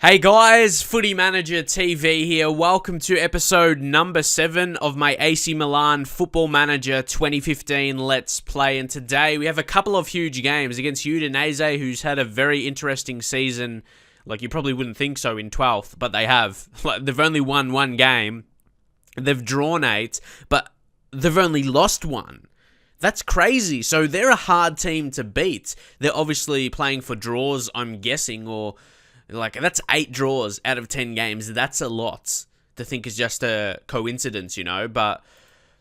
Hey guys, Footy Manager TV here. Welcome to episode number 7 of my AC Milan Football Manager 2015 Let's Play. And today we have a couple of huge games against Udinese, who's had a very interesting season. Like, you probably wouldn't think so in 12th, but they have. Like, they've only won one game. They've drawn 8, but they've only lost 1. That's crazy. So they're a hard team to beat. They're obviously playing for draws, I'm guessing, or... Like, that's 8 draws out of 10 games. That's a lot to think is just a coincidence, you know. But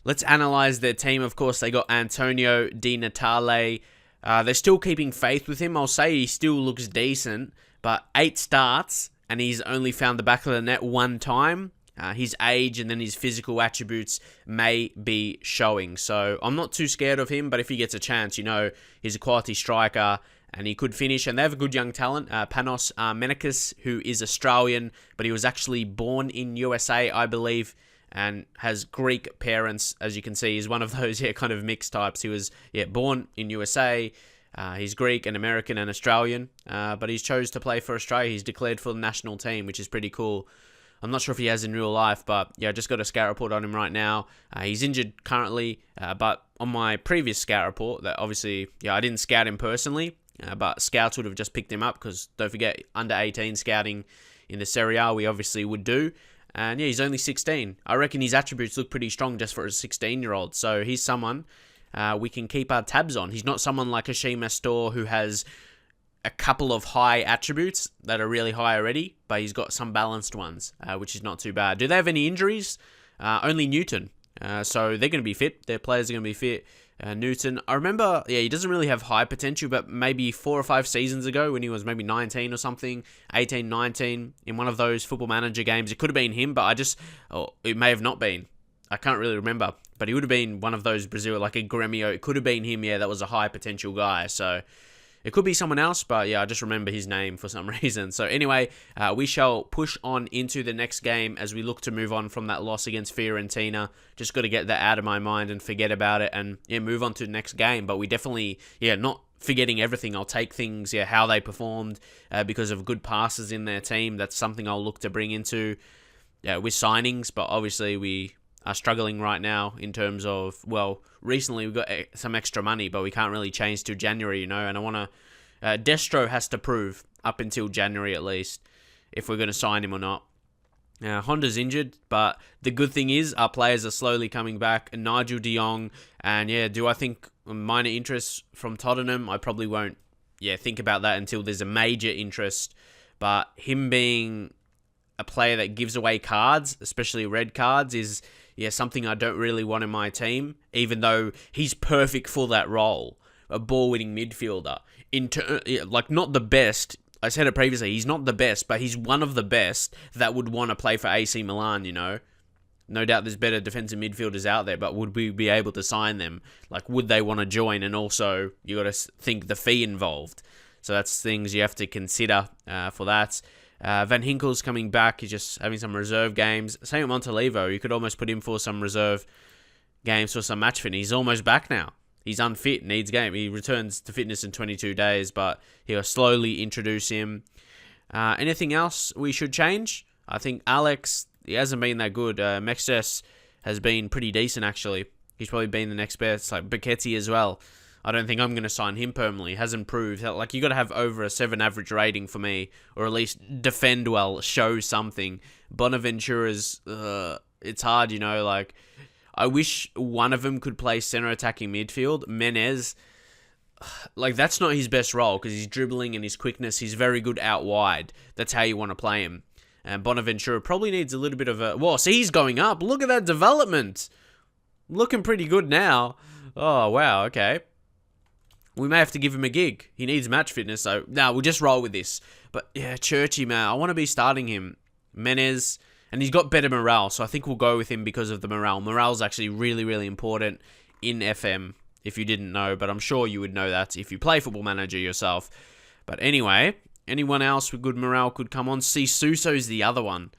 let's analyze their team. Of course, they got Antonio Di Natale. They're still keeping faith with him. I'll say he still looks decent. But 8 starts, and he's only found the back of the net 1 time. His age and then his physical attributes may be showing. So I'm not too scared of him. But if he gets a chance, you know, he's a quality striker. And he could finish, and they have a good young talent, Panos Menakis, who is Australian, but he was actually born in USA, I believe, and has Greek parents, as you can see. He's one of those, kind of mixed types. He was, born in USA, he's Greek and American and Australian, but he's chose to play for Australia. He's declared for the national team, which is pretty cool. I'm not sure if he has in real life, but I just got a scout report on him right now. He's injured currently, but on my previous scout report, that obviously, I didn't scout him personally, but scouts would have just picked him up because, don't forget, under 18 scouting in the Serie A we obviously would do. And he's only 16. I reckon his attributes look pretty strong just for a 16-year-old. So he's someone we can keep our tabs on. He's not someone like Ashima Store who has a couple of high attributes that are really high already, but he's got some balanced ones, which is not too bad. Do they have any injuries? Only Newton. So they're going to be fit. Their players are going to be fit. Newton, I remember, he doesn't really have high potential, but maybe 4 or 5 seasons ago when he was maybe 19 or something, 18, 19, in one of those Football Manager games, it could have been him, but it may have not been. I can't really remember, but he would have been one of those Brazil, like a Gremio. It could have been him, that was a high potential guy, so... It could be someone else, but I just remember his name for some reason. So anyway, we shall push on into the next game as we look to move on from that loss against Fiorentina. Just got to get that out of my mind and forget about it and move on to the next game. But we definitely, not forgetting everything. I'll take things, how they performed because of good passes in their team. That's something I'll look to bring into with signings. But obviously we are struggling right now in terms of, recently we got some extra money, but we can't really change till January, and I want to... Destro has to prove up until January at least if we're going to sign him or not. Honda's injured, but the good thing is our players are slowly coming back. And Nigel de Jong, and do I think minor interest from Tottenham? I probably won't think about that until there's a major interest, but him being a player that gives away cards, especially red cards, is something I don't really want in my team, even though he's perfect for that role, a ball-winning midfielder. Not the best. I said it previously, he's not the best, but he's one of the best that would want to play for AC Milan, No doubt there's better defensive midfielders out there, but would we be able to sign them? Like, would they want to join? And also, you got to think the fee involved. So that's things you have to consider for that. Van Hinkel's coming back. He's just having some reserve games. Same with Montalivo. You could almost put him for some reserve games for some match fitness. He's almost back now. He's unfit, needs game. He returns to fitness in 22 days, but he'll slowly introduce him. Anything else we should change? I think Alex, he hasn't been that good. Mexes has been pretty decent, actually. He's probably been the next best. Like Bacchetti as well. I don't think I'm going to sign him permanently. Hasn't proved. Like, you got to have over a 7 average rating for me, or at least defend well, show something. Bonaventura's, it's hard, like, I wish one of them could play center attacking midfield. Menez, like, that's not his best role because he's dribbling and his quickness. He's very good out wide. That's how you want to play him. And Bonaventura probably needs a little bit of a... see, he's going up. Look at that development. Looking pretty good now. Oh, wow, okay. We may have to give him a gig. He needs match fitness, so... No, we'll just roll with this. But, Churchy, man, I want to be starting him. Menez... And he's got better morale, so I think we'll go with him because of the morale. Morale's actually really, really important in FM, if you didn't know. But I'm sure you would know that if you play Football Manager yourself. But anyway, anyone else with good morale could come on. Suso's the other one.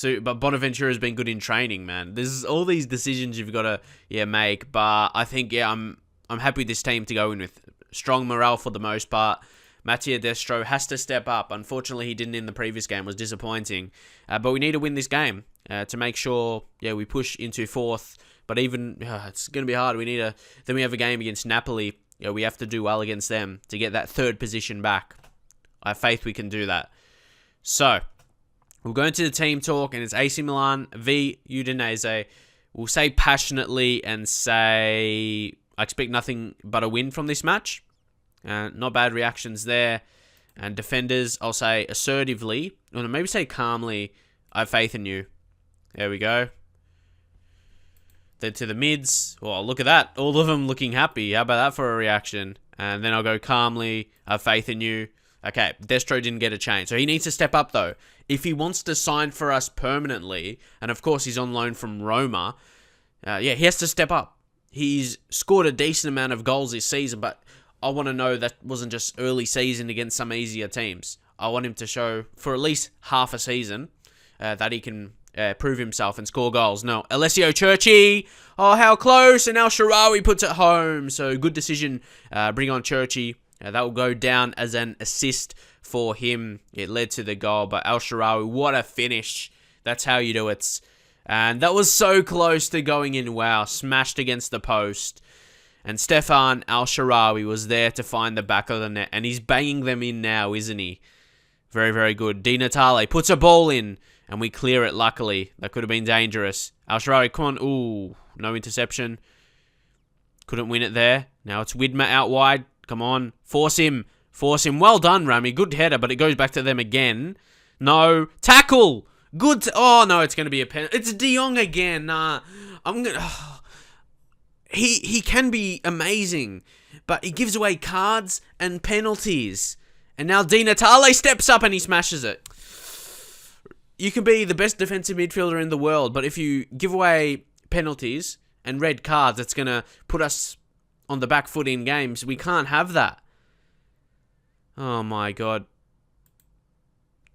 But Bonaventura's been good in training, man. There's all these decisions you've got to make. But I think, I'm happy with this team to go in with. Strong morale for the most part. Mattia Destro has to step up. Unfortunately, he didn't in the previous game. It was disappointing. But we need to win this game to make sure, we push into fourth. But even, it's going to be hard. Then we have a game against Napoli. We have to do well against them to get that third position back. I have faith we can do that. So, we'll go into the team talk, and it's AC Milan v Udinese. We'll say passionately and say I expect nothing but a win from this match. Not bad reactions there. And defenders, I'll say assertively, or maybe say calmly, I have faith in you. There we go. Then to the mids. Oh, look at that. All of them looking happy. How about that for a reaction? And then I'll go calmly, I have faith in you. Okay, Destro didn't get a change. So he needs to step up, though. If he wants to sign for us permanently, and of course he's on loan from Roma, he has to step up. He's scored a decent amount of goals this season, but I want to know that wasn't just early season against some easier teams. I want him to show for at least half a season that he can prove himself and score goals. No, Alessio Churchy. Oh, how close. And El Shaarawy puts it home. So good decision. Bring on Churchy. That will go down as an assist for him. It led to the goal. But El Shaarawy, what a finish. That's how you do it. And that was so close to going in. Wow. Smashed against the post. And Stefan El Shaarawy was there to find the back of the net. And he's banging them in now, isn't he? Very, very good. Di Natale puts a ball in. And we clear it, luckily. That could have been dangerous. El Shaarawy, come on. Ooh, no interception. Couldn't win it there. Now it's Widmer out wide. Come on. Force him. Force him. Well done, Rami. Good header, but it goes back to them again. No. Tackle. Good. Oh, no, it's going to be a penalty. It's De Jong again. Nah. I'm going to... He can be amazing, but he gives away cards and penalties. And now Di Natale steps up and he smashes it. You can be the best defensive midfielder in the world, but if you give away penalties and red cards, it's going to put us on the back foot in games. We can't have that. Oh my God.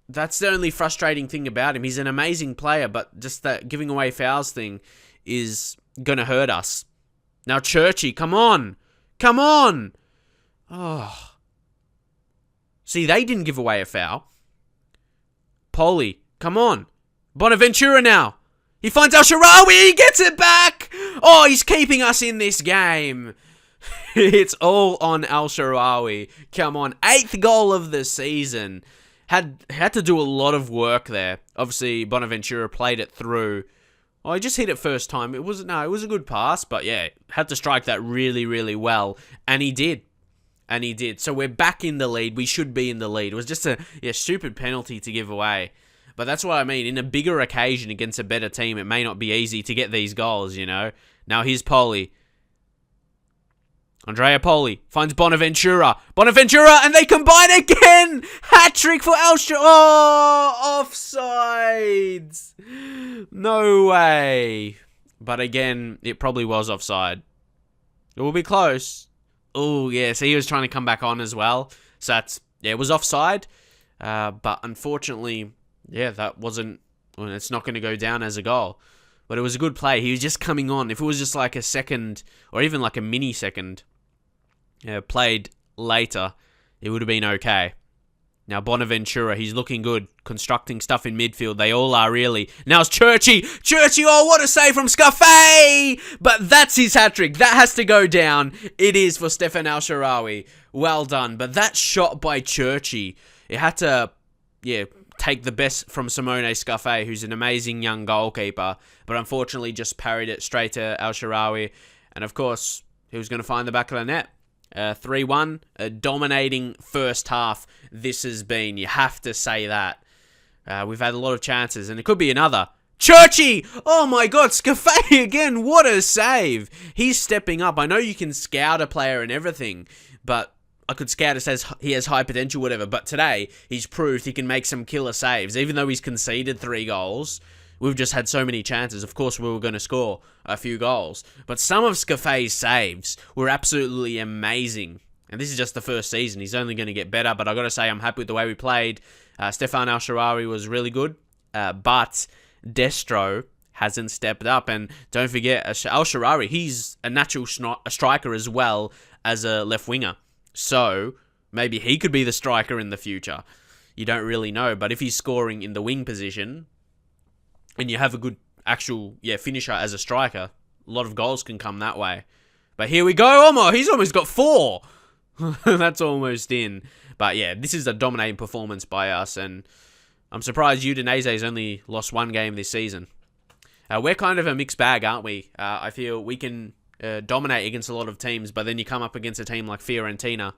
That's the only frustrating thing about him. He's an amazing player, but just that giving away fouls thing is going to hurt us. Now Churchy, come on. Come on. Oh. See, they didn't give away a foul. Poli, come on. Bonaventura now. He finds El Shaarawy. He gets it back. Oh, he's keeping us in this game. It's all on El Shaarawy. Come on. 8th goal of the season. Had to do a lot of work there. Obviously, Bonaventura played it through. Oh, he just hit it first time. It was a good pass, but yeah, had to strike that really, really well. And he did. And he did. So we're back in the lead. We should be in the lead. It was just a stupid penalty to give away. But that's what I mean. In a bigger occasion against a better team, it may not be easy to get these goals, you know. Now here's Poli. Andrea Poli finds Bonaventura. Bonaventura, and they combine again! Hat-trick for El Shaarawy. Oh, offsides. No way. But again, it probably was offside. It will be close. Oh, yeah. So he was trying to come back on as well. So that's, it was offside. But unfortunately, that wasn't, it's not going to go down as a goal. But it was a good play. He was just coming on. If it was just like a second, or even like a mini second, played later, it would have been okay. Now Bonaventura, he's looking good, constructing stuff in midfield. They all are really. Now it's Churchy. Churchy, oh, what a save from Scaffey! But that's his hat-trick. That has to go down. It is for Stefan El Shaarawy. Well done. But that shot by Churchy, it had to, take the best from Simone Scaffey, who's an amazing young goalkeeper, but unfortunately just parried it straight to El Shaarawy. And of course, he was going to find the back of the net. 3-1, a dominating first half this has been. You have to say that. We've had a lot of chances, and it could be another. Churchy! Oh my God, Scaffey again. What a save. He's stepping up. I know you can scout a player and everything, but I could scout it as he has high potential, whatever. But today, he's proved he can make some killer saves. Even though he's conceded 3 goals, we've just had so many chances. Of course, we were going to score a few goals. But some of Scaffey's saves were absolutely amazing. And this is just the first season. He's only going to get better. But I've got to say, I'm happy with the way we played. Stefan El Shaarawy was really good. But Destro hasn't stepped up. And don't forget, El Shaarawy, he's a natural striker as well as a left winger. So Maybe he could be the striker in the future. You don't really know. But if he's scoring in the wing position and you have a good actual finisher as a striker, a lot of goals can come that way. But here we go, Omo. He's almost got 4. That's almost in. But yeah, this is a dominating performance by us, and I'm surprised Udinese's only lost 1 game this season. We're kind of a mixed bag, aren't we? I feel we can dominate against a lot of teams, but then you come up against a team like Fiorentina,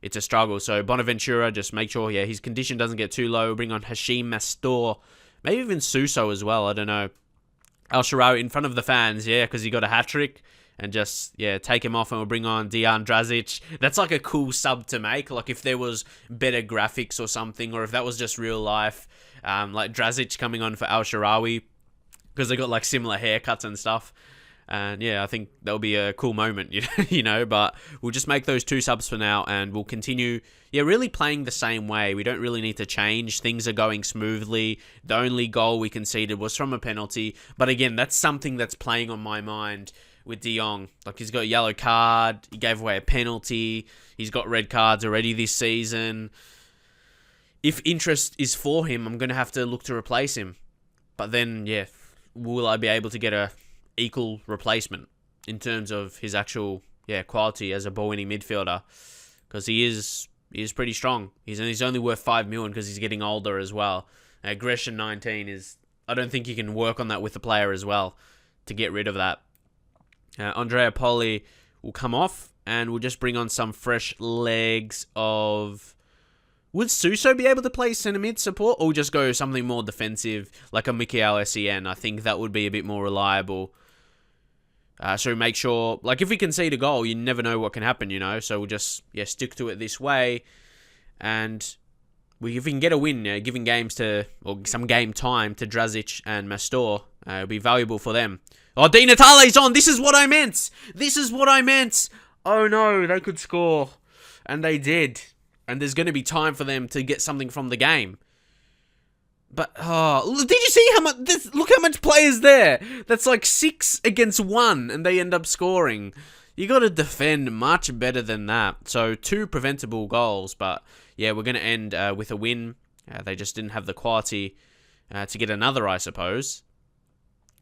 it's a struggle. So Bonaventura, just make sure his condition doesn't get too low. Bring on Hashim Mastor, maybe even Suso as well, I don't know. El Shaarawy in front of the fans, because he got a hat-trick. And just, take him off and we'll bring on Dejan Drazic. That's like a cool sub to make. Like if there was better graphics or something, or if that was just real life, like Drazic coming on for El Shaarawy, because they got like similar haircuts and stuff. And I think that'll be a cool moment, but we'll just make those 2 subs for now and we'll continue, really playing the same way. We don't really need to change. Things are going smoothly. The only goal we conceded was from a penalty. But again, that's something that's playing on my mind with De Jong. Like, he's got a yellow card, he gave away a penalty, he's got red cards already this season. If interest is for him, I'm going to have to look to replace him. But then, will I be able to get a equal replacement in terms of his actual quality as a ball-winning midfielder? Because he is pretty strong. He's only worth 5 million because he's getting older as well. Aggression 19 is... I don't think you can work on that with the player as well to get rid of that. Andrea Poli will come off, and we'll just bring on some fresh legs of... Would Suso be able to play centre mid support, or just go something more defensive, like a Michael S.S.C? I think that would be a bit more reliable. So make sure... Like, if we concede a goal, you never know what can happen, So we'll just, stick to it this way. And if we can get a win, giving games to... Or some game time to Drazic and Mastor, it'll be valuable for them. Oh, Di Natale's on. This is what I meant. Oh, no. They could score. And they did. And there's going to be time for them to get something from the game. But, did you see how much... Look how much play is there. That's like 6 against 1. And they end up scoring. You got to defend much better than that. So, 2 preventable goals. But, we're going to end with a win. They just didn't have the quality to get another, I suppose.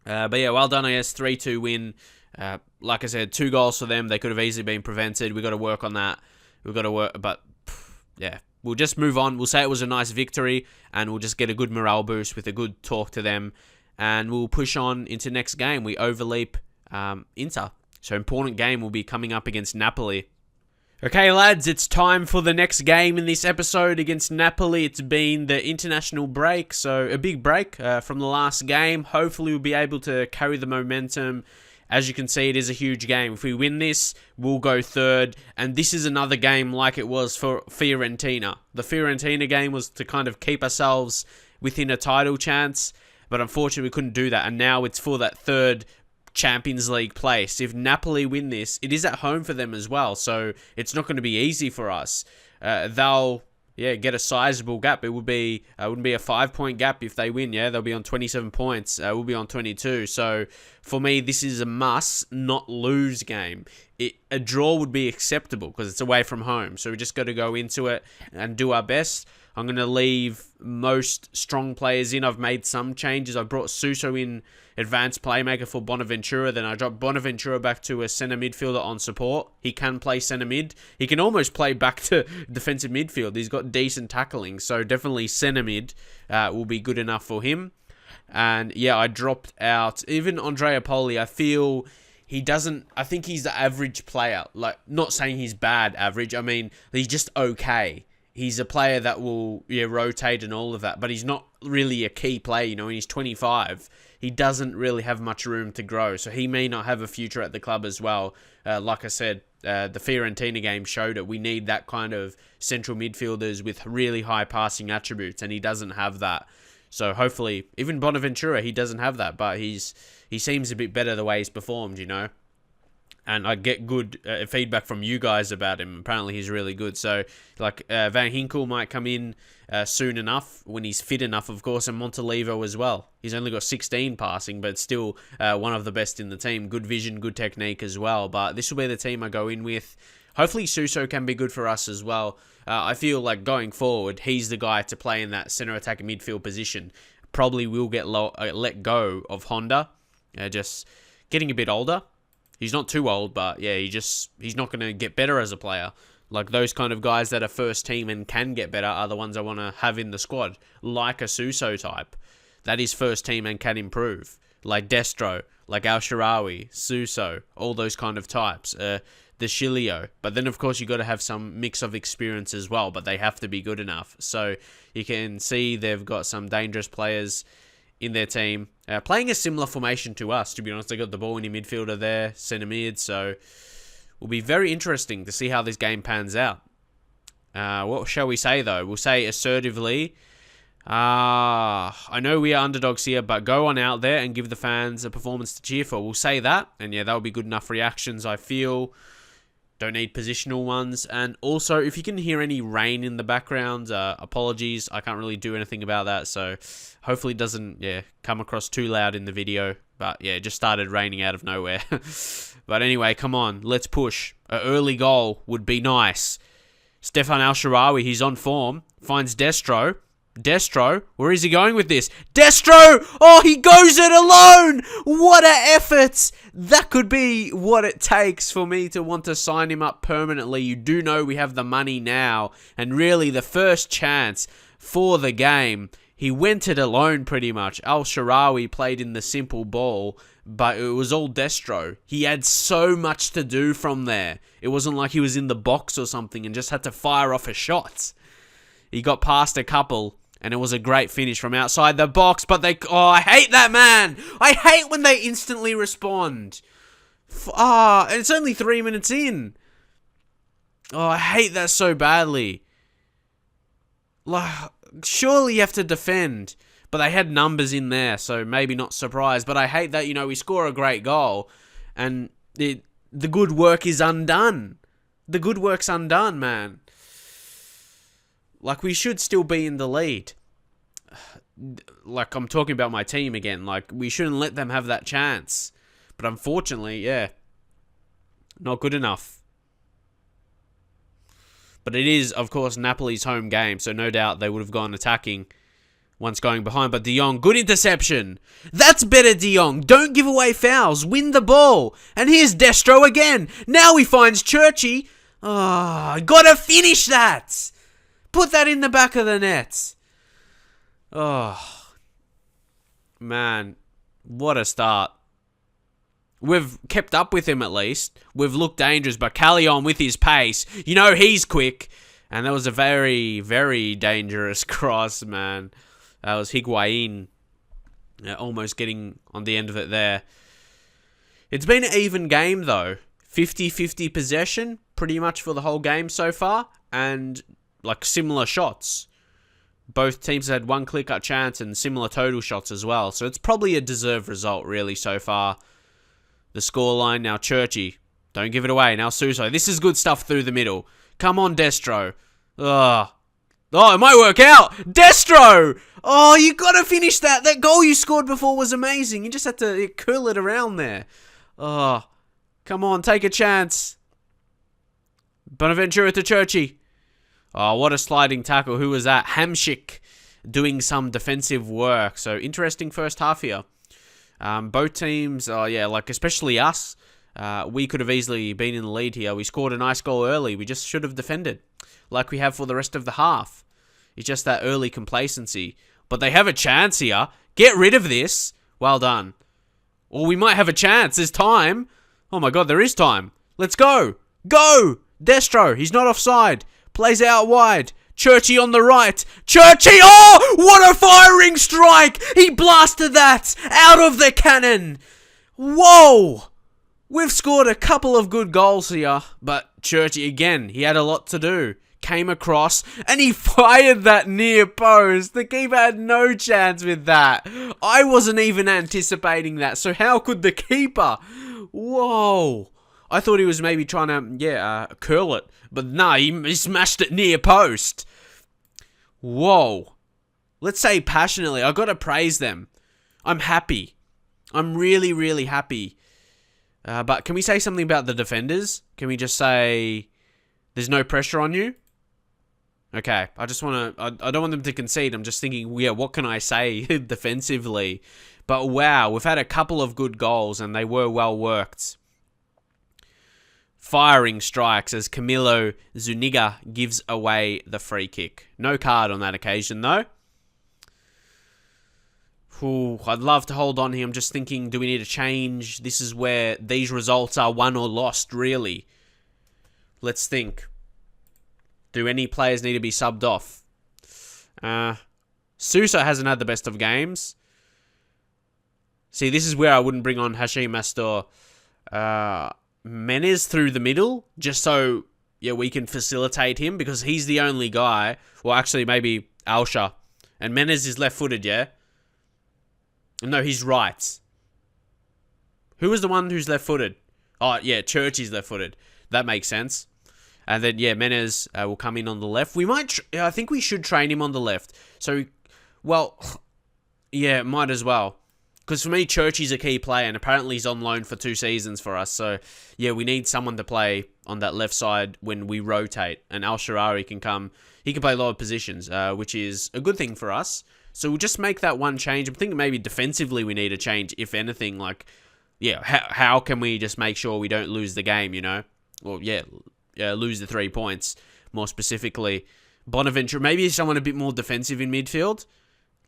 But well done, I guess. 3-2 win. Like I said, 2 goals for them. They could have easily been prevented. We've got to work on that. But we'll just move on. We'll say it was a nice victory, and we'll just get a good morale boost with a good talk to them, and we'll push on into next game. We overleap Inter. So important game will be coming up against Napoli. Okay, lads, it's time for the next game in this episode against Napoli. It's been the international break, so a big break from the last game. Hopefully, we'll be able to carry the momentum. As you can see, it is a huge game. If we win this, we'll go 3rd, and this is another game like it was for Fiorentina. The Fiorentina game was to kind of keep ourselves within a title chance, but unfortunately, we couldn't do that, and now it's for that 3rd Champions League place. If Napoli win this, it is at home for them as well, so it's not going to be easy for us. They'll get a sizable gap. It would be wouldn't be a 5-point gap if they win. They'll be on 27 points. We'll be on 22. So for me, this is a must not lose game. A draw would be acceptable because it's away from home. So we just got to go into it and do our best. I'm going to leave most strong players in. I've made some changes. I brought Suso in, advanced playmaker for Bonaventura. Then I dropped Bonaventura back to a centre midfielder on support. He can play centre mid. He can almost play back to defensive midfield. He's got decent tackling. So definitely centre mid will be good enough for him. And I dropped out even Andrea Poli. I feel he doesn't... I think he's the average player. Like, not saying he's bad average. I mean, he's just okay. He's a player that will rotate and all of that, but he's not really a key player, and he's 25. He doesn't really have much room to grow, so he may not have a future at the club as well. Like I said, the Fiorentina game showed it. We need that kind of central midfielders with really high passing attributes, and he doesn't have that. So hopefully, even Bonaventura, he doesn't have that, but he seems a bit better the way he's performed, And I get good feedback from you guys about him. Apparently, he's really good. So, Van Hinkel might come in soon enough, when he's fit enough, of course, and Montalivo as well. He's only got 16 passing, but still one of the best in the team. Good vision, good technique as well. But this will be the team I go in with. hopefully Suso can be good for us as well. I feel like going forward, he's the guy to play in that center attack midfield position. Probably will get let go of Honda. Just getting a bit older. He's not too old, but yeah, he's not going to get better as a player. Like those kind of guys that are first team and can get better are the ones I want to have in the squad. Like a Suso type. That is first team and can improve. Like Destro, like Al Sharawi, Suso, all those kind of types. The Shilio. But then, of course, you got to have some mix of experience as well, but they have to be good enough. So you can see they've got some dangerous players in their team. Playing a similar formation to us, to be honest. They got the ball in your midfielder there, centre mid, so it will be very interesting to see how this game pans out. What shall we say, though? We'll say assertively, I know we are underdogs here, but go on out there and give the fans a performance to cheer for. We'll say that, and yeah, that'll be good enough reactions, I feel. Don't need positional ones. And also, if you can hear any rain in the background, apologies. I can't really do anything about that, so hopefully it doesn't come across too loud in the video. But yeah, it just started raining out of nowhere. But anyway, come on, let's push. An early goal would be nice. Stefan Al-Sharawi, he's on form. Finds Destro. Destro, where is he going with this? Destro! Oh, he goes it alone! What an effort! That could be what it takes for me to want to sign him up permanently. You do know we have the money now. And really, the first chance for the game, he went it alone pretty much. Al-Sharawi played in the simple ball, but it was all Destro. He had so much to do from there. It wasn't like he was in the box or something and just had to fire off a shot. He got past a couple. And it was a great finish from outside the box. But I hate that, man. I hate when they instantly respond. And it's only 3 minutes in. Oh, I hate that so badly. Like, surely you have to defend. But they had numbers in there, so maybe not surprised. But I hate that, we score a great goal. And the good work is undone. The good work's undone, man. Like, we should still be in the lead. Like, I'm talking about my team again. Like, we shouldn't let them have that chance. But unfortunately, not good enough. But it is, of course, Napoli's home game. So no doubt they would have gone attacking once going behind. But De Jong, good interception. That's better, De Jong. Don't give away fouls. Win the ball. And here's Destro again. Now he finds Churchy. Oh, gotta finish that. Put that in the back of the net. Oh, man. What a start. We've kept up with him at least. We've looked dangerous, but Callion with his pace. He's quick. And that was a very, very dangerous cross, man. That was Higuain. Almost getting on the end of it there. It's been an even game, though. 50-50 possession, pretty much for the whole game so far. And like similar shots. Both teams had one clear-cut chance and similar total shots as well. So it's probably a deserved result, really, so far. The scoreline, now Churchy. Don't give it away. Now Suso. This is good stuff through the middle. Come on, Destro. Ugh. Oh, it might work out. Destro! Oh, you got to finish that. That goal you scored before was amazing. You just had to curl it around there. Oh, come on, take a chance. Bonaventura to Churchy. Oh, what a sliding tackle. Who was that? Hamsik doing some defensive work. So, interesting first half here. Both teams, especially us, we could have easily been in the lead here. We scored a nice goal early. We just should have defended like we have for the rest of the half. It's just that early complacency. But they have a chance here. Get rid of this. Well done. Or we might have a chance. There's time. Oh my god, there is time. Let's go. Go! Destro, he's not offside. Plays out wide. Churchy on the right. Churchy! Oh! What a firing strike! He blasted that out of the cannon. Whoa! We've scored a couple of good goals here. But Churchy, again, he had a lot to do. Came across and he fired that near post. The keeper had no chance with that. I wasn't even anticipating that. So how could the keeper? Whoa. I thought he was maybe trying to, curl it. But nah, he smashed it near post. Whoa. Let's say passionately. I gotta praise them. I'm happy. I'm really, really happy. But can we say something about the defenders? Can we just say There's no pressure on you? Okay, I just want to... I don't want them to concede. I'm just thinking, yeah, what can I say defensively? But wow, we've had a couple of good goals, and they were well worked. Firing strikes as Camilo Zuniga gives away the free kick. No card on that occasion, though. Ooh, I'd love to hold on here. I'm just thinking, do we need to change? This is where these results are won or lost, really. Let's think. Do any players need to be subbed off? Sousa hasn't had the best of games. See, this is where I wouldn't bring on Hashim Mastor. Menez through the middle, just so we can facilitate him, because he's the only guy. Well, actually, maybe Alsha. And Menez is left-footed, yeah? No, he's right. Who was the one who's left-footed? Oh, yeah, Churchy's left-footed. That makes sense. And then, yeah, Menez will come in on the left. We might... I think we should train him on the left. So, well... Yeah, might as well. Because for me, Churchy's a key player, and apparently he's on loan for 2 seasons for us. So, yeah, we need someone to play on that left side when we rotate. And Al-Sharari can come... He can play lower positions, which is a good thing for us. So we'll just make that one change. I'm thinking maybe defensively we need a change, if anything. Like, yeah, how can we just make sure we don't lose the game, you know? Well, yeah, lose the 3 points, more specifically. Bonaventura, maybe someone a bit more defensive in midfield.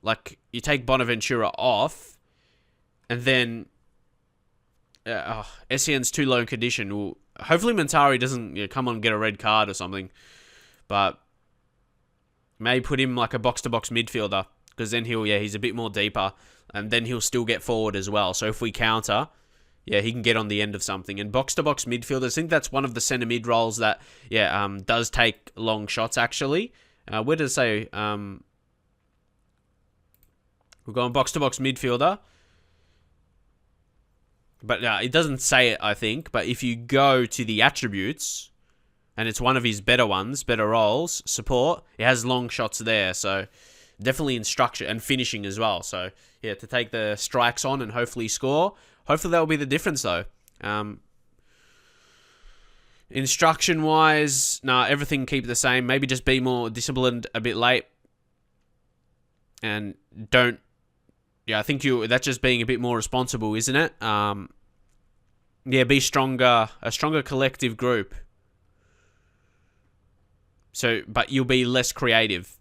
Like, you take Bonaventura off, and then SCN's too low in condition. Well, hopefully Montari doesn't come on and get a red card or something. But maybe put him like a box-to-box midfielder, because then he's a bit more deeper, and then he'll still get forward as well. So if we counter, he can get on the end of something. And box-to-box midfielders, I think that's one of the centre mid roles that, does take long shots, actually. Where does it say? We're going box-to-box midfielder. But it doesn't say it, I think. But if you go to the attributes, and it's one of his better ones, better roles, support, it has long shots there. So definitely in structure and finishing as well. So, yeah, to take the strikes on and hopefully score. Hopefully that will be the difference, though. Instruction-wise, everything keep the same. Maybe just be more disciplined a bit late. And don't... Yeah, I think that's just being a bit more responsible, isn't it? Be stronger. A stronger collective group. So, but you'll be less creative.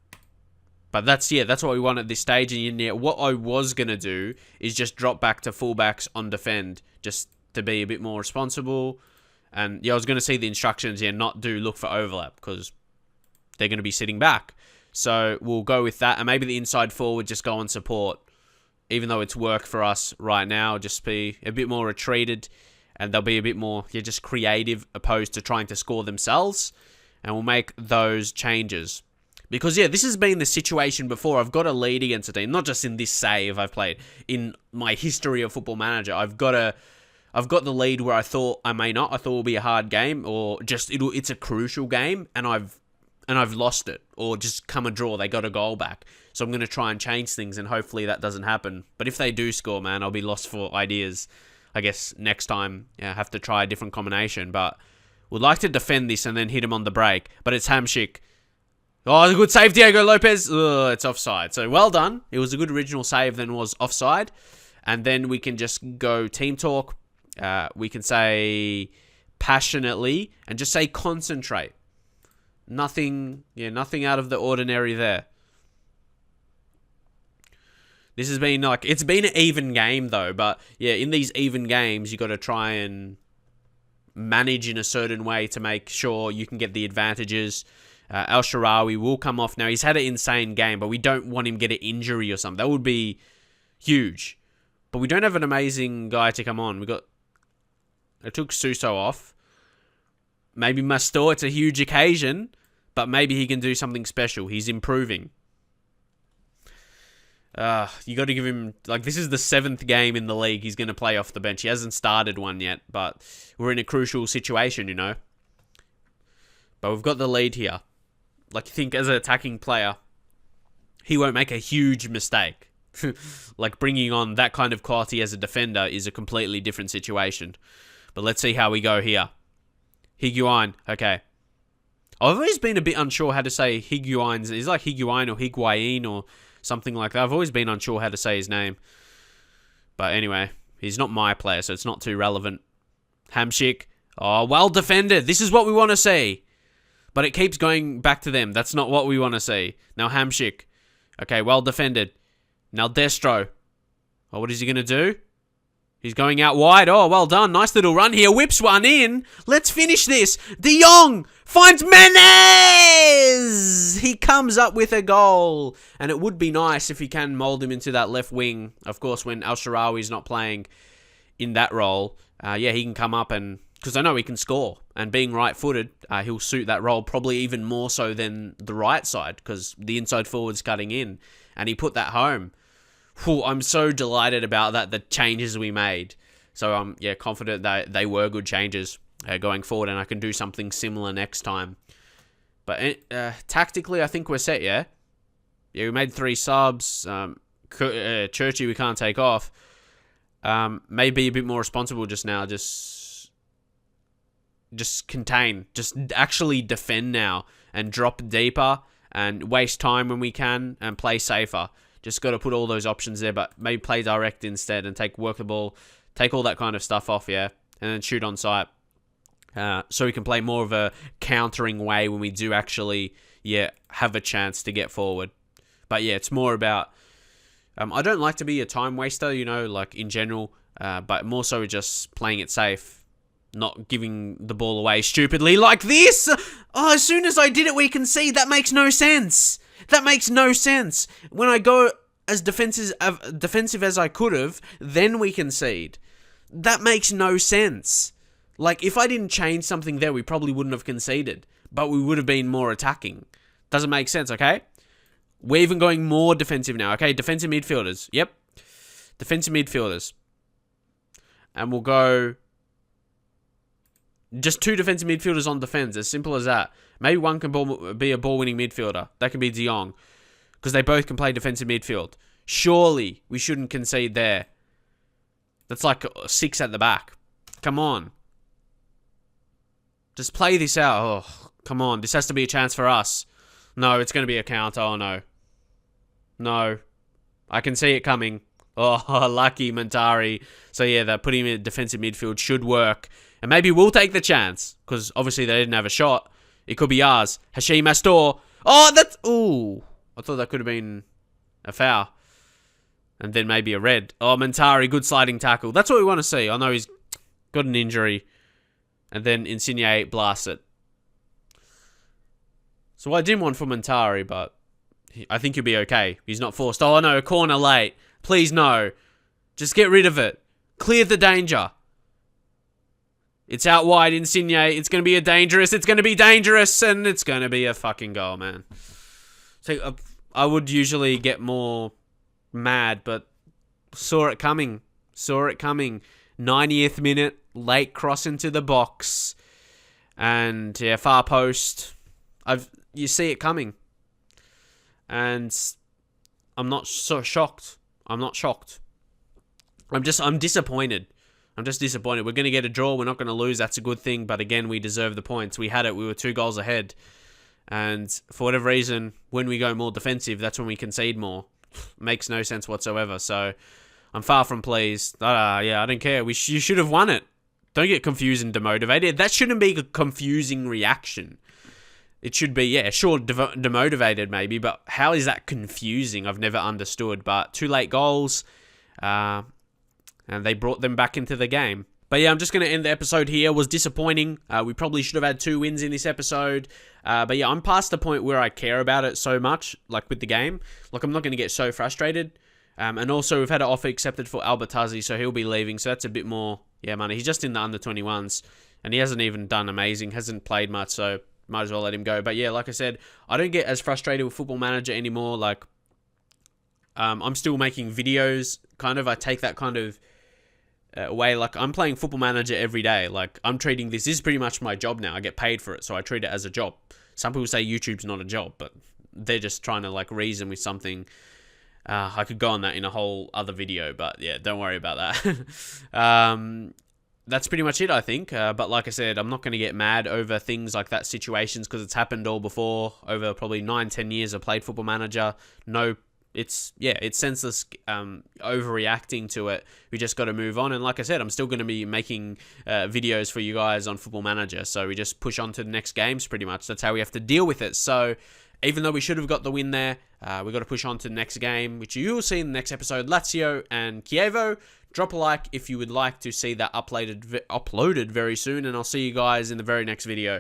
But that's what we want at this stage. And what I was going to do is just drop back to fullbacks on defend, just to be a bit more responsible. And, I was going to see the instructions, not look for overlap, because they're going to be sitting back. So, we'll go with that. And maybe the inside forward just go on support. Even though it's work for us right now, just be a bit more retreated. And they'll be a bit more, just creative, opposed to trying to score themselves. And we'll make those changes. Because, this has been the situation before. I've got a lead against a team. Not just in this save I've played. In my history of Football Manager, I've got the lead where I thought I may not. I thought it would be a hard game. Or just, it's a crucial game. And I've lost it. Or just come a draw. They got a goal back. So I'm going to try and change things. And hopefully that doesn't happen. But if they do score, man, I'll be lost for ideas. I guess next time, I have to try a different combination. But... would like to defend this and then hit him on the break. But it's Hamshik. Oh, good save, Diego Lopez. Ugh, it's offside. So, well done. It was a good original save, then was offside. And then we can just go team talk. We can say passionately and just say concentrate. Nothing out of the ordinary there. This has been it's been an even game though. But, in these even games, you got to try and manage in a certain way to make sure you can get the advantages. Al-Sharawi will come off now. He's had an insane game, but we don't want him to get an injury or something. That would be huge. But we don't have an amazing guy to come on. I took Suso off. Maybe Mastor, it's a huge occasion, but maybe he can do something special. He's improving. You got to give him... this is the 7th game in the league he's going to play off the bench. He hasn't started one yet, but we're in a crucial situation, But we've got the lead here. I think as an attacking player, he won't make a huge mistake. Bringing on that kind of quality as a defender is a completely different situation. But let's see how we go here. Higuain, okay. I've always been a bit unsure how to say Higuain's. It's like Higuain or Higuain or something like that. I've always been unsure how to say his name. But anyway, he's not my player, so it's not too relevant. Hamsik. Oh, well defended. This is what we want to see. But it keeps going back to them. That's not what we want to see. Now Hamsik. Okay, well defended. Now Destro. Oh, what is he going to do? He's going out wide. Oh, well done. Nice little run here. Whips one in. Let's finish this. De Jong finds Menez. He comes up with a goal. And it would be nice if he can mould him into that left wing. Of course, when El Shaarawy is not playing in that role. Yeah, he can come up and... Because I know he can score. And being right-footed, he'll suit that role probably even more so than the right side. Because the inside forward's cutting in. And he put that home. Whew, I'm so delighted about that, the changes we made. So I'm confident that they were good changes going forward, and I can do something similar next time. But tactically, I think we're set, yeah? Yeah, we made 3 subs. Churchy we can't take off. Maybe a bit more responsible just now. Just contain. Just actually defend now and drop deeper and waste time when we can and play safer. Just got to put all those options there, but maybe play direct instead and work the ball, take all that kind of stuff off, yeah, and then shoot on sight. So we can play more of a countering way when we do actually, have a chance to get forward. But yeah, it's more about, I don't like to be a time waster, like in general, but more so just playing it safe, not giving the ball away stupidly like this. Oh, as soon as I did it, we can see that makes no sense. That makes no sense. When I go as defensive as I could have, then we concede. That makes no sense. Like, if I didn't change something there, we probably wouldn't have conceded. But we would have been more attacking. Doesn't make sense, okay? We're even going more defensive now, okay? Defensive midfielders. Yep. Defensive midfielders. And we'll go... Just 2 defensive midfielders on defense. As simple as that. Maybe one can be a ball-winning midfielder. That can be De Jong. Because they both can play defensive midfield. Surely we shouldn't concede there. That's like 6 at the back. Come on. Just play this out. Oh, come on. This has to be a chance for us. No, it's going to be a counter. Oh, no. No. I can see it coming. Oh, lucky Montari. So, yeah, that putting him in defensive midfield should work. And maybe we'll take the chance. Because obviously they didn't have a shot. It could be ours. Hashim Astor. Oh, that's... Ooh. I thought that could have been a foul. And then maybe a red. Oh, Montari. Good sliding tackle. That's what we want to see. I know he's got an injury. And then Insigne blasts it. So I didn't want for Montari, but I think he'll be okay. He's not forced. Oh, no. Corner late. Please, no. Just get rid of it. Clear the danger. It's out wide, Insigne. It's going to be dangerous. It's going to be dangerous. And it's going to be a fucking goal, man. So I would usually get more mad, but saw it coming. Saw it coming. 90th minute. Late cross into the box. And, yeah, far post. You see it coming. And I'm not so shocked. I'm not shocked. I'm disappointed. I'm just disappointed. We're going to get a draw. We're not going to lose. That's a good thing. But again, we deserve the points. We had it. We were 2 goals ahead. And for whatever reason, when we go more defensive, that's when we concede more. Makes no sense whatsoever. So I'm far from pleased. Yeah, I don't care. You should have won it. Don't get confused and demotivated. That shouldn't be a confusing reaction. It should be, yeah, sure, demotivated maybe. But how is that confusing? I've never understood. But 2 late goals. And they brought them back into the game. But yeah, I'm just going to end the episode here. It was disappointing. We probably should have had 2 wins in this episode. But yeah, I'm past the point where I care about it so much, like with the game. Like, I'm not going to get so frustrated. And also, we've had an offer accepted for Albertazzi, so he'll be leaving. So that's a bit more, money. He's just in the under-21s. And he hasn't even done amazing. Hasn't played much, so might as well let him go. But yeah, like I said, I don't get as frustrated with Football Manager anymore. Like, I'm still making videos. Kind of, I take that kind of... way. Like, I'm playing Football Manager every day. Like, I'm treating this is pretty much my job now. I get paid for it, so I treat it as a job. Some people say YouTube's not a job, but they're just trying to like reason with something. I could go on that in a whole other video, but yeah, don't worry about that. that's pretty much it, I think. But like I said, I'm not going to get mad over things like that, situations, because it's happened all before. Over probably 9-10 years I played Football Manager. No, it's senseless overreacting to it. We just got to move on. And like I said, I'm still going to be making videos for you guys on Football Manager. So we just push on to the next games pretty much. That's how we have to deal with it. So even though we should have got the win there, we got to push on to the next game, which you will see in the next episode, Lazio and Chievo. Drop a like if you would like to see that uploaded very soon, and I'll see you guys in the very next video.